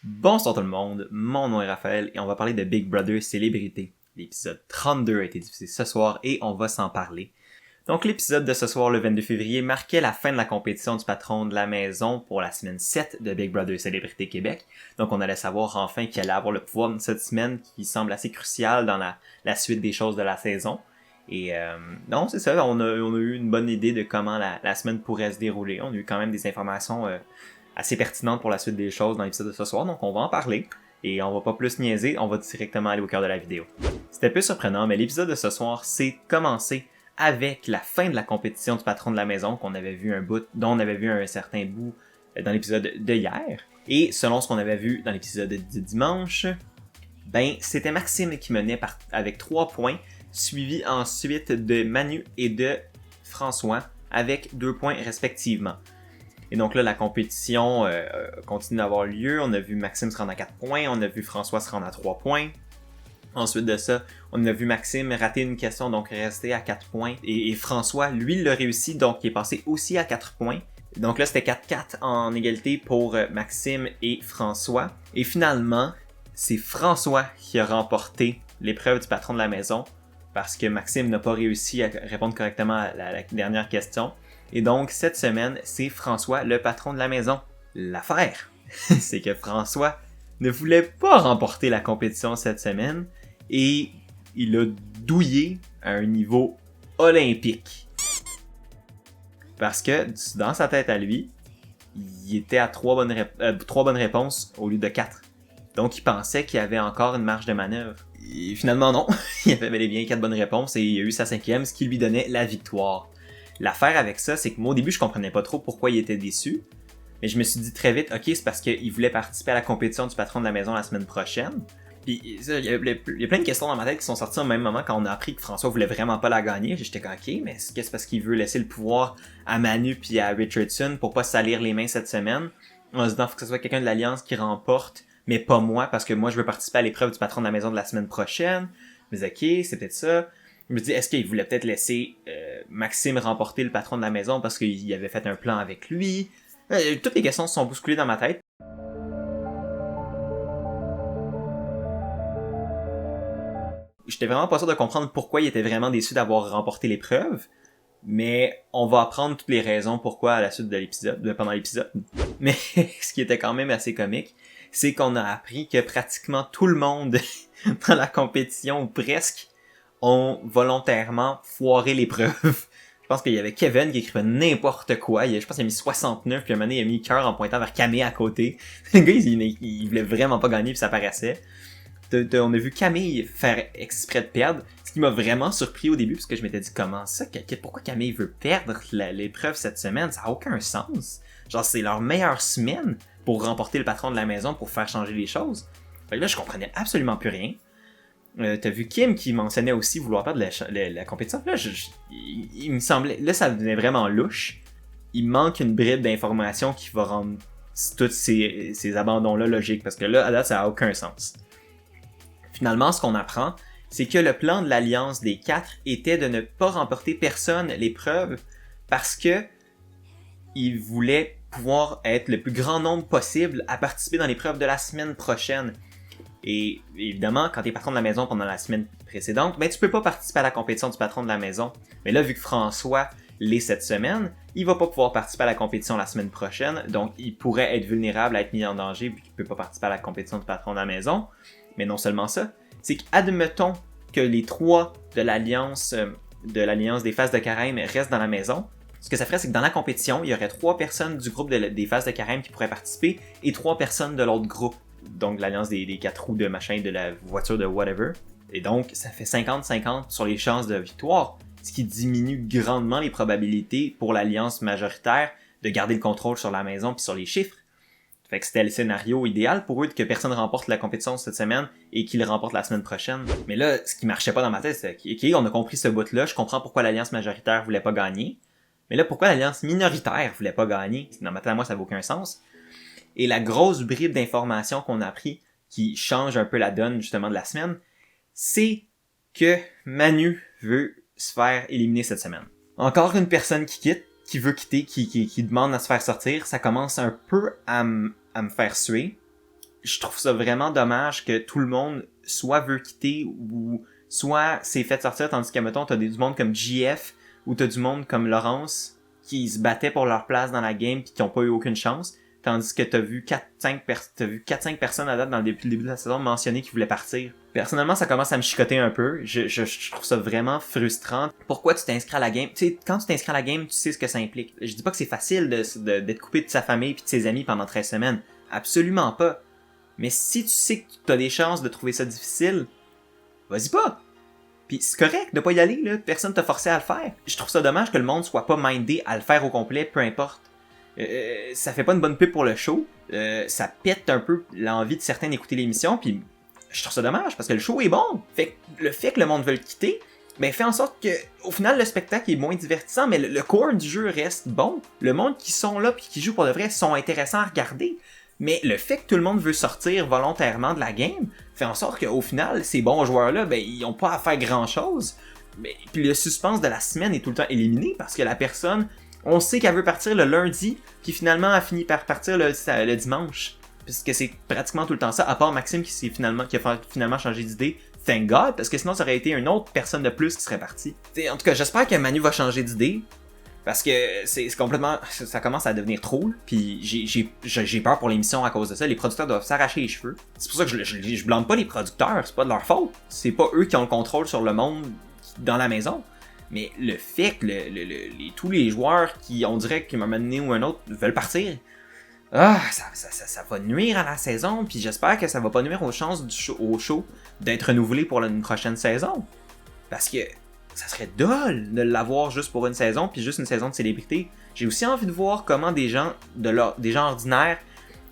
Bonsoir tout le monde, mon nom est Raphaël et on va parler de Big Brother Célébrité. L'épisode 32 a été diffusé ce soir et on va s'en parler. Donc l'épisode de ce soir, le 22 février, marquait la fin de la compétition du patron de la maison pour la semaine 7 de Big Brother Célébrité Québec. Donc on allait savoir enfin qui allait avoir le pouvoir de cette semaine qui semble assez cruciale dans la suite des choses de la saison. Et non, c'est ça, on a eu une bonne idée de comment la semaine pourrait se dérouler. On a eu quand même des informations assez pertinentes pour la suite des choses dans l'épisode de ce soir, donc on va en parler. Et on va pas plus niaiser, on va directement aller au cœur de la vidéo. C'était peu surprenant, mais l'épisode de ce soir s'est commencé avec la fin de la compétition du patron de la maison dont on avait vu un certain bout dans l'épisode de hier. Et selon ce qu'on avait vu dans l'épisode du dimanche, c'était Maxime qui menait avec 3 points, suivi ensuite de Manu et de François avec 2 points respectivement. Et donc là, la compétition continue d'avoir lieu. On a vu Maxime se rendre à 4 points, on a vu François se rendre à 3 points. Ensuite de ça, on a vu Maxime rater une question, donc rester à 4 points. Et François, lui, l'a réussi, donc il est passé aussi à 4 points. Donc là, c'était 4-4 en égalité pour Maxime et François. Et finalement, c'est François qui a remporté l'épreuve du patron de la maison, parce que Maxime n'a pas réussi à répondre correctement à la dernière question. Et donc, cette semaine, c'est François, le patron de la maison. L'affaire, c'est que François ne voulait pas remporter la compétition cette semaine et il a douillé à un niveau olympique. Parce que, dans sa tête à lui, il était à 3 bonnes réponses au lieu de 4. Donc, il pensait qu'il y avait encore une marge de manœuvre. Et finalement, non. Il avait bel et bien 4 bonnes réponses et il a eu sa 5e, ce qui lui donnait la victoire. L'affaire avec ça, c'est que moi au début je comprenais pas trop pourquoi il était déçu, mais je me suis dit très vite, ok, c'est parce qu'il voulait participer à la compétition du patron de la maison la semaine prochaine. Puis il y a plein de questions dans ma tête qui sont sorties au même moment quand on a appris que François voulait vraiment pas la gagner. J'étais comme, ok, mais est-ce que c'est parce qu'il veut laisser le pouvoir à Manu puis à Richardson pour pas se salir les mains cette semaine? En se disant, faut que ce soit quelqu'un de l'Alliance qui remporte, mais pas moi, parce que moi je veux participer à l'épreuve du patron de la maison de la semaine prochaine. Je me disais, ok, c'est peut-être ça. Je me dis, est-ce qu'il voulait peut-être laisser Maxime remporter le patron de la maison parce qu'il avait fait un plan avec lui? Toutes les questions se sont bousculées dans ma tête. J'étais vraiment pas sûr de comprendre pourquoi il était vraiment déçu d'avoir remporté l'épreuve, mais on va apprendre toutes les raisons pourquoi à la suite de l'épisode, pendant l'épisode. Mais ce qui était quand même assez comique, c'est qu'on a appris que pratiquement tout le monde dans la compétition, ou presque, ont volontairement foiré l'épreuve. Je pense qu'il y avait Kevin qui écrivait n'importe quoi. Je pense qu'il a mis 69, puis à un moment donné, il a mis cœur en pointant vers Camille à côté. Le gars, il voulait vraiment pas gagner, puis ça paraissait. On a vu Camille faire exprès de perdre, ce qui m'a vraiment surpris au début, parce que je m'étais dit, comment ça? Pourquoi Camille veut perdre l'épreuve cette semaine? Ça a aucun sens. Genre, c'est leur meilleure semaine pour remporter le patron de la maison, pour faire changer les choses. Fait que là, je comprenais absolument plus rien. T'as vu Kim qui mentionnait aussi vouloir perdre la compétition. Là, il me semblait... Là, ça devenait vraiment louche. Il manque une bride d'information qui va rendre tous ces abandons-là logiques. Parce que là, à date, ça n'a aucun sens. Finalement, ce qu'on apprend, c'est que le plan de l'Alliance des 4 était de ne pas remporter personne l'épreuve parce que il voulait pouvoir être le plus grand nombre possible à participer dans l'épreuve de la semaine prochaine. Et évidemment, quand t'es patron de la maison pendant la semaine précédente, tu peux pas participer à la compétition du patron de la maison. Mais là, vu que François l'est cette semaine, il va pas pouvoir participer à la compétition la semaine prochaine, donc il pourrait être vulnérable à être mis en danger vu qu'il peut pas participer à la compétition du patron de la maison. Mais non seulement ça, c'est qu'admettons que les 3 de l'alliance des Faces de Carême restent dans la maison. Ce que ça ferait, c'est que dans la compétition, il y aurait 3 personnes du groupe des Faces de Carême qui pourraient participer et 3 personnes de l'autre groupe. Donc l'alliance des 4 roues de machin, de la voiture de whatever. Et donc, ça fait 50-50 sur les chances de victoire, ce qui diminue grandement les probabilités pour l'alliance majoritaire de garder le contrôle sur la maison puis sur les chiffres. Fait que c'était le scénario idéal pour eux que personne remporte la compétition cette semaine et qu'ils le remportent la semaine prochaine. Mais là, ce qui marchait pas dans ma tête, c'est ok, on a compris ce bout-là, je comprends pourquoi l'alliance majoritaire voulait pas gagner. Mais là, pourquoi l'alliance minoritaire voulait pas gagner? Dans ma tête à moi, ça n'a aucun sens. Et la grosse bribe d'informations qu'on a appris, qui change un peu la donne justement de la semaine, c'est que Manu veut se faire éliminer cette semaine. Encore une personne qui quitte, qui veut quitter, qui demande à se faire sortir, ça commence un peu à me faire suer. je trouve ça vraiment dommage que tout le monde soit veut quitter ou soit s'est fait sortir, tandis que, mettons, t'as du monde comme GF ou t'as du monde comme Laurence qui se battaient pour leur place dans la game pis qui ont pas eu aucune chance, tandis que t'as vu 4-5 personnes à date dans le début de la saison mentionner qu'ils voulaient partir. Personnellement, ça commence à me chicoter un peu. Je trouve ça vraiment frustrant. Pourquoi tu t'inscris à la game? Tu sais, quand tu t'inscris à la game, tu sais ce que ça implique. Je dis pas que c'est facile d'être coupé de sa famille pis de ses amis pendant 13 semaines. Absolument pas. Mais si tu sais que tu as des chances de trouver ça difficile, vas-y pas! Pis c'est correct de pas y aller, là. Personne t'a forcé à le faire. Je trouve ça dommage que le monde soit pas mindé à le faire au complet, peu importe. Ça fait pas une bonne pub pour le show. Ça pète un peu l'envie de certains d'écouter l'émission, pis je trouve ça dommage parce que le show est bon. Fait que le fait que le monde veut le quitter, ben fait en sorte que au final le spectacle est moins divertissant, mais le core du jeu reste bon. Le monde qui sont là pis qui jouent pour de vrai sont intéressants à regarder. Mais le fait que tout le monde veut sortir volontairement de la game fait en sorte qu'au final, ces bons joueurs-là, ben, ils ont pas à faire grand-chose. Mais puis le suspense de la semaine est tout le temps éliminé parce que la personne, on sait qu'elle veut partir le lundi, puis finalement, elle finit par partir le dimanche. Puisque c'est pratiquement tout le temps ça, à part Maxime qui a finalement changé d'idée. Thank God, parce que sinon, ça aurait été une autre personne de plus qui serait partie. En tout cas, j'espère que Manu va changer d'idée. Parce que c'est complètement... Ça commence à devenir trop, puis j'ai peur pour l'émission à cause de ça. Les producteurs doivent s'arracher les cheveux. C'est pour ça que je blâme pas les producteurs, c'est pas de leur faute. C'est pas eux qui ont le contrôle sur le monde dans la maison. Mais le fait que tous les joueurs qui, on dirait qu'à un moment donné ou un autre, veulent partir, ça va nuire à la saison, puis j'espère que ça va pas nuire aux chances au show d'être renouvelé pour une prochaine saison. Parce que ça serait dole de l'avoir juste pour une saison, puis juste une saison de célébrité. J'ai aussi envie de voir comment des gens ordinaires,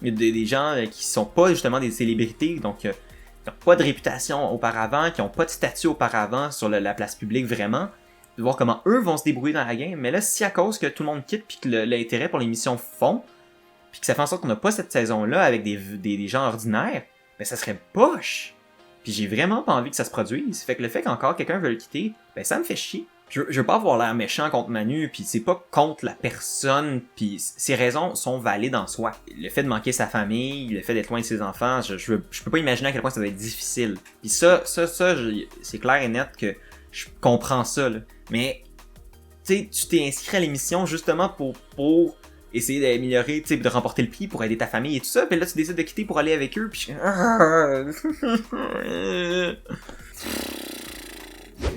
des gens qui sont pas justement des célébrités, donc qui n'ont pas de réputation auparavant, qui n'ont pas de statut auparavant sur la place publique vraiment, de voir comment eux vont se débrouiller dans la game. Mais là, si à cause que tout le monde quitte, puis que l'intérêt pour l'émission fond, puis que ça fait en sorte qu'on n'a pas cette saison-là avec des gens ordinaires, ben ça serait poche. Puis j'ai vraiment pas envie que ça se produise. Fait que le fait qu'encore quelqu'un veut le quitter, ben ça me fait chier. Je veux pas avoir l'air méchant contre Manu, puis c'est pas contre la personne, puis ses raisons sont valides en soi. Le fait de manquer sa famille, le fait d'être loin de ses enfants, je peux pas imaginer à quel point ça doit être difficile. Puis ça, c'est clair et net que je comprends ça, là. Mais, tu sais, tu t'es inscrit à l'émission justement pour essayer d'améliorer, tu sais, de remporter le prix pour aider ta famille et tout ça, puis là tu décides de quitter pour aller avec eux, puis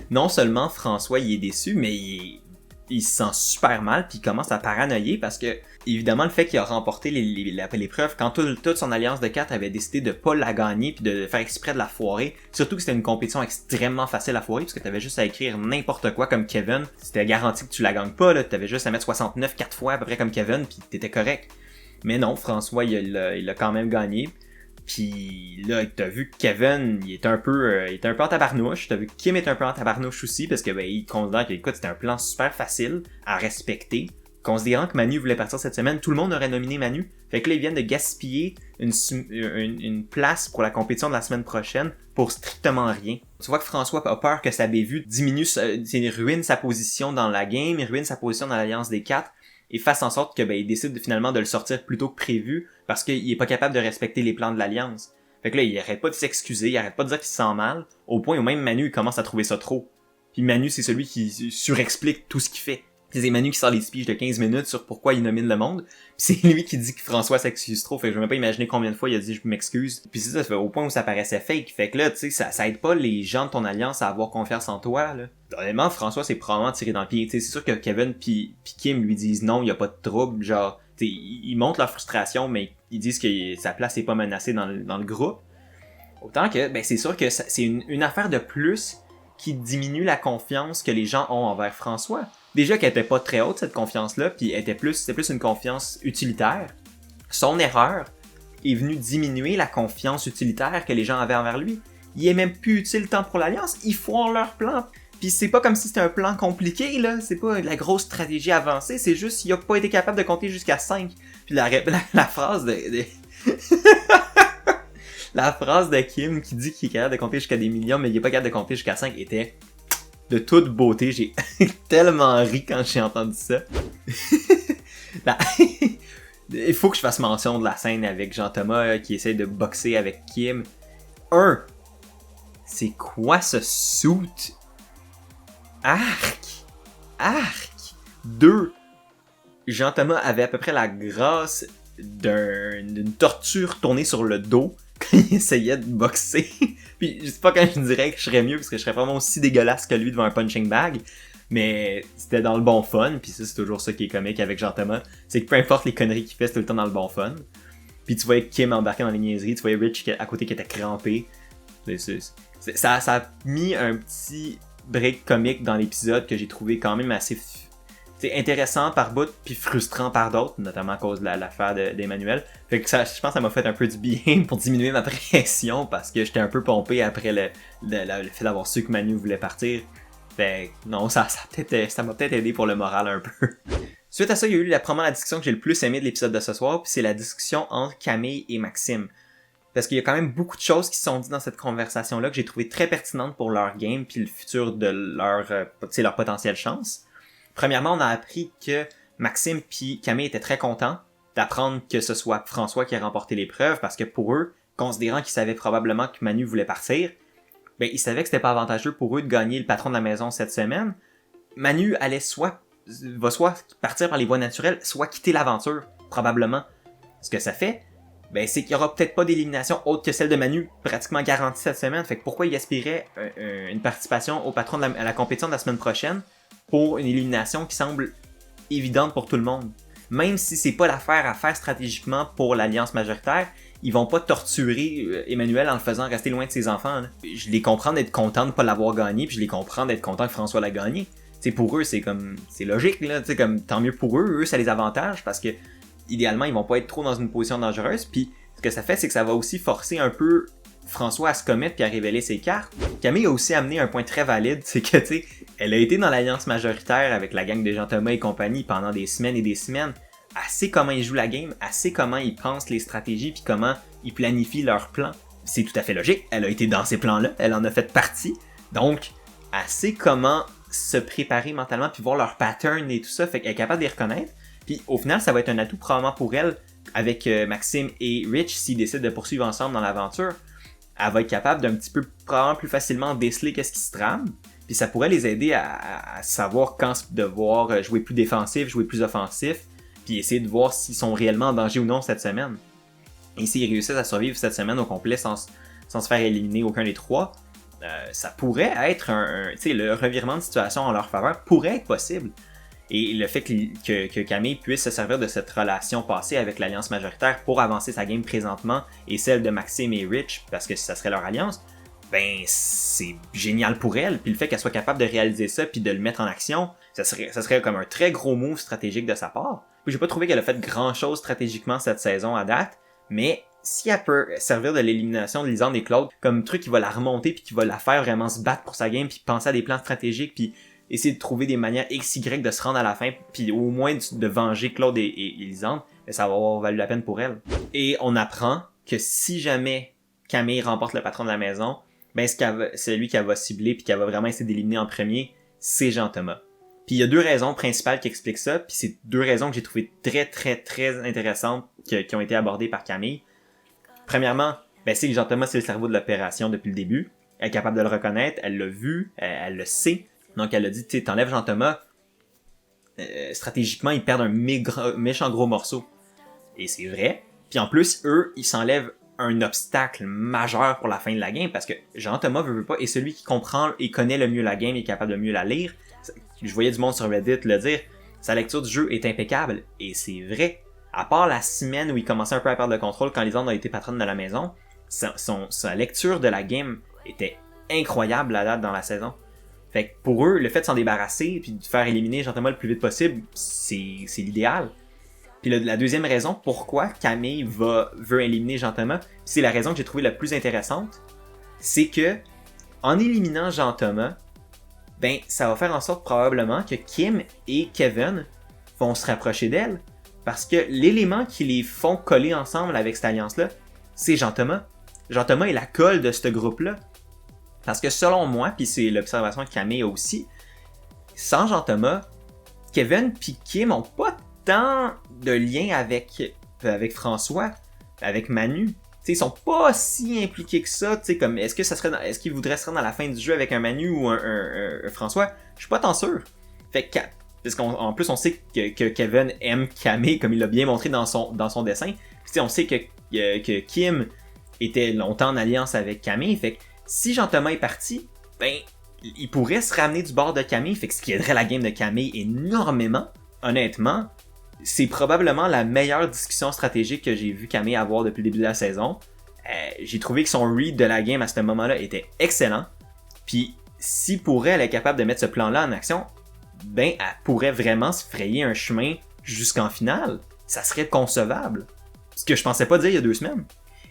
non seulement François il est déçu, mais il se sent super mal, puis il commence à paranoïer parce que, évidemment, le fait qu'il a remporté l'épreuve, quand toute son alliance de 4 avait décidé de pas la gagner, puis de faire exprès de la foirer, surtout que c'était une compétition extrêmement facile à foirer, parce que t'avais juste à écrire n'importe quoi comme Kevin, c'était garanti que tu la gagnes pas, là, t'avais juste à mettre 69 4 fois à peu près comme Kevin, puis t'étais correct. Mais non, François, il a quand même gagné. Puis là, t'as vu que Kevin, il est un peu en tabarnouche. T'as vu que Kim est un peu en tabarnouche aussi, parce que ben, il considère que, écoute, c'était un plan super facile à respecter. Considérant que Manu voulait partir cette semaine, tout le monde aurait nominé Manu. Fait que là, ils viennent de gaspiller une place pour la compétition de la semaine prochaine pour strictement rien. Tu vois que François a peur que sa bévue ruine sa position dans la game, il ruine sa position dans l'Alliance des 4, et fasse en sorte que il décide finalement de le sortir plus tôt que prévu parce qu'il est pas capable de respecter les plans de l'Alliance. Fait que là, il arrête pas de s'excuser, il arrête pas de dire qu'il se sent mal, au point où même Manu il commence à trouver ça trop. Puis Manu, c'est celui qui surexplique tout ce qu'il fait. Puis c'est Manu qui sort les speeches de 15 minutes sur pourquoi il nomine le monde. Puis c'est lui qui dit que François s'excuse trop. Fait que je vais même pas imaginer combien de fois il a dit je m'excuse. Puis c'est ça fait au point où ça paraissait fake. Fait que là, tu sais, ça aide pas les gens de ton alliance à avoir confiance en toi, là. Honnêtement, François c'est probablement tiré dans le pied. Tu sais, c'est sûr que Kevin pis Kim lui disent non, y a pas de trouble. Genre, tu sais, ils montrent leur frustration, mais ils disent que sa place est pas menacée dans le groupe. Autant que, c'est sûr que c'est une affaire de plus qui diminue la confiance que les gens ont envers François. Déjà qu'elle était pas très haute, cette confiance-là, puis c'était plus une confiance utilitaire. Son erreur est venue diminuer la confiance utilitaire que les gens avaient envers lui. Il est même plus utile tant pour l'Alliance, ils font leur plan. Puis c'est pas comme si c'était un plan compliqué, là, c'est pas la grosse stratégie avancée, c'est juste qu'il a pas été capable de compter jusqu'à 5. Puis la phrase de... La phrase de Kim qui dit qu'il est capable de compter jusqu'à des millions, mais il est pas capable de compter jusqu'à 5 était de toute beauté. J'ai tellement ri quand j'ai entendu ça. Il faut que je fasse mention de la scène avec Jean-Thomas qui essaie de boxer avec Kim. C'est quoi ce suit? Arc! 2. Jean-Thomas avait à peu près la grâce d'une torture tournée sur le dos quand il essayait de boxer. Puis je sais pas quand je dirais que je serais mieux parce que je serais vraiment aussi dégueulasse que lui devant un punching bag. Mais c'était dans le bon fun, puis ça c'est toujours ça qui est comique avec Jean-Thomas, c'est que peu importe les conneries qu'il fait, c'est tout le temps dans le bon fun. Puis tu voyais Kim embarquer dans les niaiseries, tu voyais Rich à côté qui était crampé. Ça a mis un petit break comique dans l'épisode que j'ai trouvé quand même assez intéressant par bout, puis frustrant par d'autres, notamment à cause de l'affaire d'Emmanuel. Fait que ça, je pense que ça m'a fait un peu du bien pour diminuer ma pression, parce que j'étais un peu pompé après le fait d'avoir su que Manu voulait partir. Fait non, ça m'a peut-être aidé pour le moral un peu. Suite à ça, il y a eu probablement la discussion que j'ai le plus aimé de l'épisode de ce soir, puis c'est la discussion entre Camille et Maxime. Parce qu'il y a quand même beaucoup de choses qui sont dites dans cette conversation-là que j'ai trouvé très pertinentes pour leur game puis le futur de leur potentielle chance. Premièrement, on a appris que Maxime puis Camille étaient très contents d'apprendre que ce soit François qui a remporté l'épreuve parce que pour eux, considérant qu'ils savaient probablement que Manu voulait partir, ben ils savaient que c'était pas avantageux pour eux de gagner le patron de la maison cette semaine. Manu allait va soit partir par les voies naturelles, soit quitter l'aventure, probablement. Ce que ça fait, ben c'est qu'il y aura peut-être pas d'élimination autre que celle de Manu, pratiquement garantie cette semaine. Fait que pourquoi il aspirait une participation au patron à la compétition de la semaine prochaine pour une élimination qui semble évidente pour tout le monde? Même si c'est pas l'affaire à faire stratégiquement pour l'alliance majoritaire, ils vont pas torturer Emmanuel en le faisant rester loin de ses enfants. Là. Je les comprends d'être contents de pas l'avoir gagné, puis je les comprends d'être contents que François l'a gagné. T'sais, pour eux, c'est logique, là, comme tant mieux pour eux, ça les avantage parce que idéalement, ils vont pas être trop dans une position dangereuse, puis ce que ça fait, c'est que ça va aussi forcer un peu François à se commettre puis à révéler ses cartes. Camille a aussi amené un point très valide, c'est que, elle a été dans l'alliance majoritaire avec la gang de Jean-Thomas et compagnie pendant des semaines et des semaines. Elle sait comment ils jouent la game, elle sait comment ils pensent les stratégies puis comment ils planifient leurs plans. C'est tout à fait logique, elle a été dans ces plans-là, elle en a fait partie. Donc, elle sait comment se préparer mentalement puis voir leurs patterns et tout ça, fait qu'elle est capable de les reconnaître. Puis au final, ça va être un atout probablement pour elle avec Maxime et Rich s'ils décident de poursuivre ensemble dans l'aventure. Elle va être capable d'un petit peu probablement plus facilement déceler qu'est-ce qui se trame. Puis ça pourrait les aider à savoir quand devoir jouer plus défensif, jouer plus offensif, puis essayer de voir s'ils sont réellement en danger ou non cette semaine. Et s'ils réussissent à survivre cette semaine au complet sans se faire éliminer aucun des trois, ça pourrait être le revirement de situation en leur faveur pourrait être possible. Et le fait que Camille puisse se servir de cette relation passée avec l'alliance majoritaire pour avancer sa game présentement et celle de Maxime et Rich, parce que ça serait leur alliance, ben c'est génial pour elle. Puis le fait qu'elle soit capable de réaliser ça puis de le mettre en action, ça serait comme un très gros move stratégique de sa part. Puis j'ai pas trouvé qu'elle a fait grand chose stratégiquement cette saison à date, mais si elle peut servir de l'élimination de Lisande et Claude comme truc qui va la remonter puis qui va la faire vraiment se battre pour sa game puis penser à des plans stratégiques puis essayer de trouver des manières XY de se rendre à la fin puis au moins de venger Claude et Lisande, ça va avoir valu la peine pour elle. Et on apprend que si jamais Camille remporte le patron de la maison, ben c'est lui qu'elle va cibler puis qu'elle va vraiment essayer d'éliminer en premier, c'est Jean-Thomas. Puis il y a deux raisons principales qui expliquent ça, puis c'est deux raisons que j'ai trouvées très très très intéressantes qui ont été abordées par Camille. Premièrement, ben c'est que Jean-Thomas c'est le cerveau de l'opération depuis le début. Elle est capable de le reconnaître, elle l'a vu, elle le sait. Donc elle a dit, t'enlèves Jean-Thomas, stratégiquement ils perdent un méchant gros morceau. Et c'est vrai. Puis en plus, eux, ils s'enlèvent un obstacle majeur pour la fin de la game parce que Jean-Thomas veut pas, est celui qui comprend et connaît le mieux la game et est capable de mieux la lire. Je voyais du monde sur Reddit le dire, sa lecture du jeu est impeccable. Et c'est vrai. À part la semaine où il commençait un peu à perdre le contrôle quand Lisande a été patronne de la maison, sa lecture de la game était incroyable à date dans la saison. Fait que pour eux, le fait de s'en débarrasser puis de faire éliminer Jean-Thomas le plus vite possible, c'est l'idéal. Puis la deuxième raison pourquoi Camille veut éliminer Jean-Thomas, c'est la raison que j'ai trouvée la plus intéressante, c'est que en éliminant Jean-Thomas, ben ça va faire en sorte probablement que Kim et Kevin vont se rapprocher d'elle, parce que l'élément qui les font coller ensemble avec cette alliance-là, c'est Jean-Thomas. Jean-Thomas est la colle de ce groupe-là. Parce que selon moi, puis c'est l'observation de Camille aussi, sans Jean-Thomas, Kevin puis Kim ont pas tant de lien avec avec François, avec Manu, t'sais, ils sont pas si impliqués que ça, t'sais, comme est-ce qu'ils voudraient se rendre à la fin du jeu avec un Manu ou un François? Je suis pas tant sûr. Fait que, parce qu'en plus on sait que Kevin aime Camé, comme il l'a bien montré dans son dessin. Puis on sait que Kim était longtemps en alliance avec Camé, fait que si Jean-Thomas est parti, ben il pourrait se ramener du bord de Camé, fait que ce qui aiderait la game de Camé énormément. Honnêtement, c'est probablement la meilleure discussion stratégique que j'ai vu Camé avoir depuis le début de la saison. J'ai trouvé que son read de la game à ce moment-là était excellent. Puis, si pourrait elle est capable de mettre ce plan-là en action, ben, elle pourrait vraiment se frayer un chemin jusqu'en finale. Ça serait concevable. Ce que je pensais pas dire il y a 2 semaines.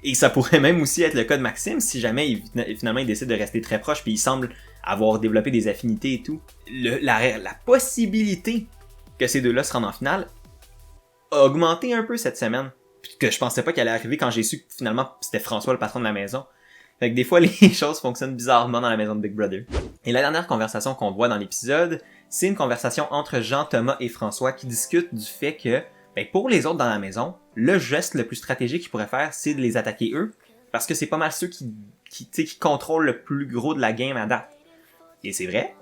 Et ça pourrait même aussi être le cas de Maxime si jamais finalement il décide de rester très proche puis il semble avoir développé des affinités et tout. La possibilité que ces deux-là se rendent en finale a augmenté un peu cette semaine. Puis que je pensais pas qu'elle allait arriver quand j'ai su que finalement c'était François le patron de la maison. Fait que des fois les choses fonctionnent bizarrement dans la maison de Big Brother. Et la dernière conversation qu'on voit dans l'épisode, c'est une conversation entre Jean, Thomas et François qui discutent du fait que ben, pour les autres dans la maison, le geste le plus stratégique qu'ils pourraient faire, c'est de les attaquer eux, parce que c'est pas mal ceux qui contrôlent le plus gros de la game à date. Et c'est vrai.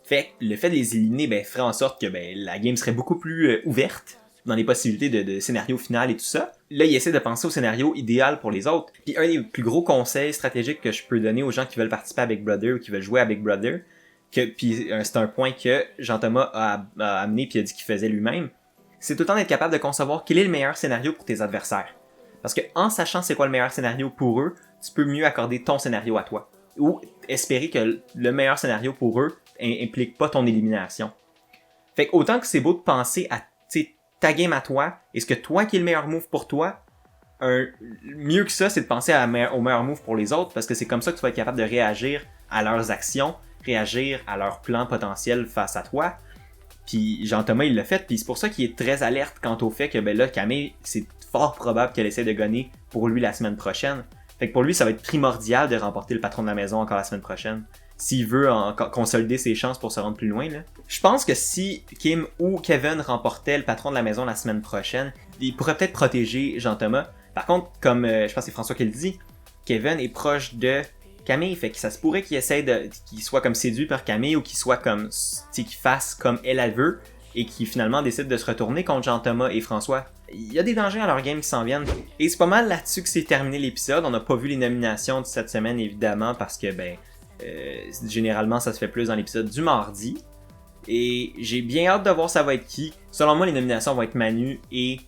Fait que le fait de les éliminer ben, ferait en sorte que ben, la game serait beaucoup plus ouverte dans les possibilités de scénario final et tout ça. Là, il essaie de penser au scénario idéal pour les autres. Puis un des plus gros conseils stratégiques que je peux donner aux gens qui veulent participer à Big Brother ou qui veulent jouer à Big Brother, puis c'est un point que Jean-Thomas a amené puis a dit qu'il faisait lui-même, c'est tout le temps d'être capable de concevoir quel est le meilleur scénario pour tes adversaires. Parce que en sachant c'est quoi le meilleur scénario pour eux, tu peux mieux accorder ton scénario à toi. Ou espérer que le meilleur scénario pour eux implique pas ton élimination. Fait que autant que c'est beau de penser à ta game à toi, et ce que toi qui est le meilleur move pour toi, mieux que ça, c'est de penser au meilleur move pour les autres, parce que c'est comme ça que tu vas être capable de réagir à leurs actions, réagir à leurs plans potentiels face à toi. Puis Jean-Thomas, il l'a fait, puis c'est pour ça qu'il est très alerte quant au fait que ben là, Camille, c'est fort probable qu'elle essaie de gagner pour lui la semaine prochaine. Fait que pour lui, ça va être primordial de remporter le patron de la maison encore la semaine prochaine. S'il veut consolider ses chances pour se rendre plus loin, là. Je pense que si Kim ou Kevin remportaient le patron de la maison la semaine prochaine, il pourrait peut-être protéger Jean-Thomas. Par contre, comme je pense que c'est François qui le dit, Kevin est proche de Camille, fait que ça se pourrait qu'il essaie qu'il soit comme séduit par Camille ou qu'il soit comme, qu'il fasse comme elle veut et qu'il finalement décide de se retourner contre Jean-Thomas et François. Il y a des dangers à leur game qui s'en viennent. Et c'est pas mal là-dessus que c'est terminé l'épisode. On n'a pas vu les nominations de cette semaine évidemment parce que généralement ça se fait plus dans l'épisode du mardi. Et j'ai bien hâte de voir ça va être qui. Selon moi les nominations vont être Manu et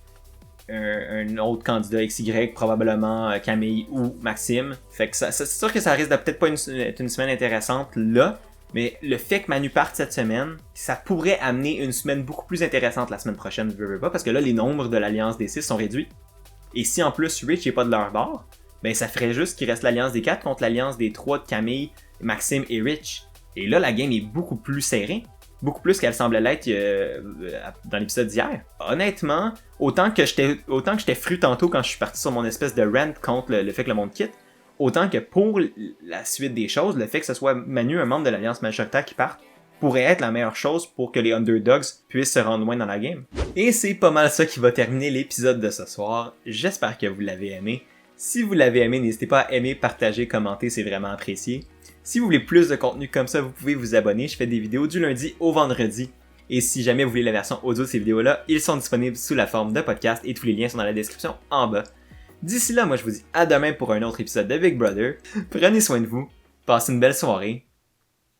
un autre candidat XY, probablement Camille ou Maxime. Fait que c'est sûr que ça risque de peut-être pas être une semaine intéressante là. Mais le fait que Manu parte cette semaine, ça pourrait amener une semaine beaucoup plus intéressante la semaine prochaine, je veux pas, parce que là, les nombres de l'Alliance des 6 sont réduits. Et si en plus Rich n'est pas de leur bord, ben ça ferait juste qu'il reste l'Alliance des 4 contre l'Alliance des 3 de Camille, Maxime et Rich. Et là, la game est beaucoup plus serrée. Beaucoup plus qu'elle semblait l'être dans l'épisode d'hier. Honnêtement, autant que j'étais fru tantôt quand je suis parti sur mon espèce de rant contre le fait que le monde quitte, autant que pour la suite des choses, le fait que ce soit Manu, un membre de l'Alliance majoritaire qui parte, pourrait être la meilleure chose pour que les underdogs puissent se rendre loin dans la game. Et c'est pas mal ça qui va terminer l'épisode de ce soir. J'espère que vous l'avez aimé. Si vous l'avez aimé, n'hésitez pas à aimer, partager, commenter, c'est vraiment apprécié. Si vous voulez plus de contenu comme ça, vous pouvez vous abonner. Je fais des vidéos du lundi au vendredi. Et si jamais vous voulez la version audio de ces vidéos-là, ils sont disponibles sous la forme de podcast et tous les liens sont dans la description en bas. D'ici là, moi je vous dis à demain pour un autre épisode de Big Brother. Prenez soin de vous, passez une belle soirée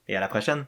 et à la prochaine.